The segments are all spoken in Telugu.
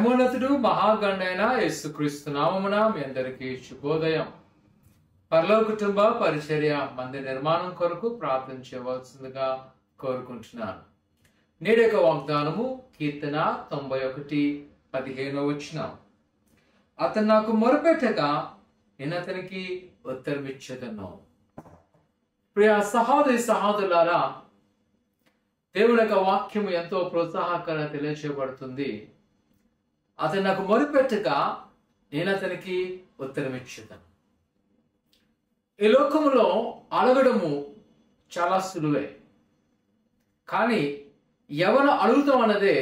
మహిమోన్నతుడు మహాగణుడైన యేసుక్రీస్తు నామమున మీ అందరికీ శుభోదయం. పరలోక కుటుంబ పరిచర్య మందిర నిర్మాణం కొరకు ప్రార్థన చేయవలసిందిగా కోరుకుంటున్నాను. నేటి యొక్క వాగ్దానము కీర్తన 91:15. అతను నాకు మొరపెట్టగా నేను అతనికి ఉత్తరమిచ్చేదను. ప్రియ సహోదరి సహోదరులారా, దేవుని యొక్క వాక్యము ఎంతో ప్రోత్సాహకరంగా తెలియజేయబడుతుంది. అతను నాకు మొరపెట్టగా నేను అతనికి ఉత్తరమిచ్చేదను. ఈ లోకములో అడగడము చాలా సులువే, కానీ ఎవరు అడుగుతాం అన్నదే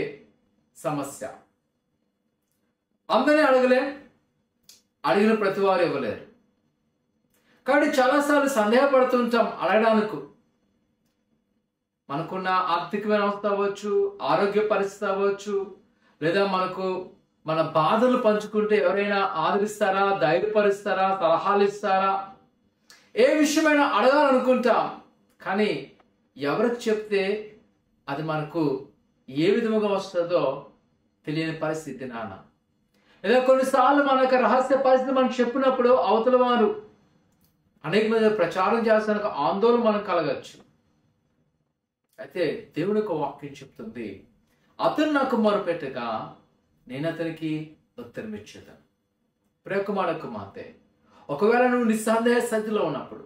సమస్య. అందరినీ అడగలేం, అడిగిన ప్రతి వారు ఇవ్వలేరు. కాబట్టి చాలాసార్లు సందేహపడుతుంటాం అడగడానికి. మనకున్న ఆర్థికమైన అవస్థ అవ్వచ్చు, ఆరోగ్య పరిస్థితి అవ్వచ్చు, లేదా మన బాధలు పంచుకుంటే ఎవరైనా ఆదరిస్తారా, ధైర్యపరుస్తారా, సలహాలు ఇస్తారా, ఏ విషయమైనా అడగాలనుకుంటాం. కానీ ఎవరికి చెప్తే అది మనకు ఏ విధముగా వస్తుందో తెలియని పరిస్థితి నాన్న. లేదా కొన్నిసార్లు మనకు రహస్య పరిస్థితి మనకు చెప్పినప్పుడు అవతల వారు అనేక మంది ప్రచారం చేస్తానికి ఆందోళన మనకు కలగచ్చు. అయితే దేవుని యొక్క వాక్యం చెప్తుంది, అతను నాకు మొరపెట్టగా నేను అతనికి ఉత్తరం ఇచ్చేదాను. ప్రియకుమార కుమార్తె, ఒకవేళ నువ్వు నిస్సందేహ స్థితిలో ఉన్నప్పుడు,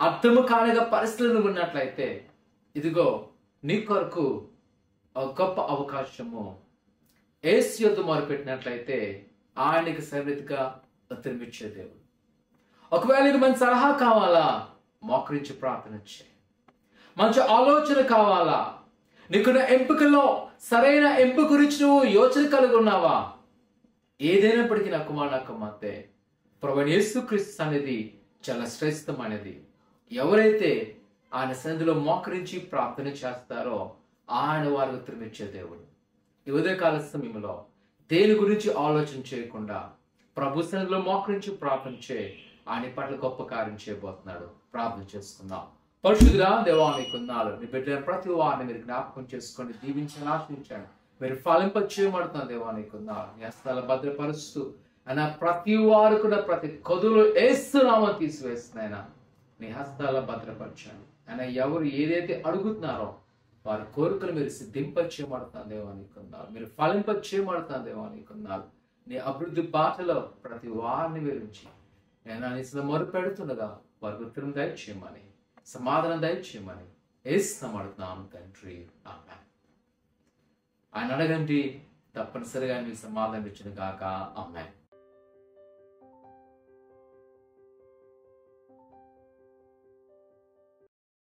అర్థము కానిగా పరిస్థితులు ఉన్నట్లయితే, ఇదిగో నీ కొరకు ఒక గొప్ప అవకాశము. యేసు యొద్ద మొరపెట్టినట్లయితే ఆయనకి సరిగ్గా ఉత్తరం ఇచ్చే దేవుడు. ఒకవేళ నీకు మంచి సలహా కావాలా, మోకరించి ప్రార్థన చేయి. మంచి ఆలోచన కావాలా, నీకున్న ఎంపికల్లో సరైన ఎంపిక గురించి నువ్వు యోచన కలిగి ఉన్నావా, ఏదైనప్పటికీ నా కుమార్ నా కుమార్తె, ప్రభువైన యేసుక్రీస్తు సన్నిధి చాలా శ్రేష్టమైనది. ఎవరైతే ఆయన సన్నిధిలో మోకరించి ప్రార్థన చేస్తారో ఆయన వారికి ఉత్తరం ఇచ్చే దేవుడు. ఈ ఉదయకాల సమయంలో దేని గురించి ఆలోచన చేయకుండా ప్రభు సన్నిధిలో మోకరించి ప్రార్థన చేయి. ఆయన పట్ల గొప్ప కార్యం చేయబోతున్నాడు. ప్రార్థన చేసుకుందాం. పరిశుద్ధుడా దేవానికి ఉన్నాడు. నీ బిడ్డ ప్రతి వారిని మీరు జ్ఞాపకం చేసుకొని దీవించని ఆశించండి. మీరు ఫలింప చేయబడుతున్న దేవానికి ఉన్నారు. నీ హస్తాల భద్రపరుస్తూ అయినా ప్రతి వారుకున్న ప్రతి కొదులు ఏస్తున్నామని తీసివేస్తున్నాయినా నీ హస్తాల భద్రపరచండి. అయినా ఎవరు ఏదైతే అడుగుతున్నారో వారి కోరికలు మీరు సిద్ధింప చేయబడుతున్న దేవానికి ఉన్నారు. మీరు ఫలింప చేయబడుతున్న దేవానికి ఉన్నారు. నీ అభివృద్ధి బాటలో ప్రతి వారిని మీరు నేను మొరుపెడుతుండగా వారికి ఉత్తరం దయచేయమని, సమాధానం దయచేయమని ఏస్తున్నాం తండ్రి. ఆమేన్. ఆయన అడగండి, తప్పనిసరిగా మీకు సమాధానం ఇచ్చిన కాక. ఆమేన్.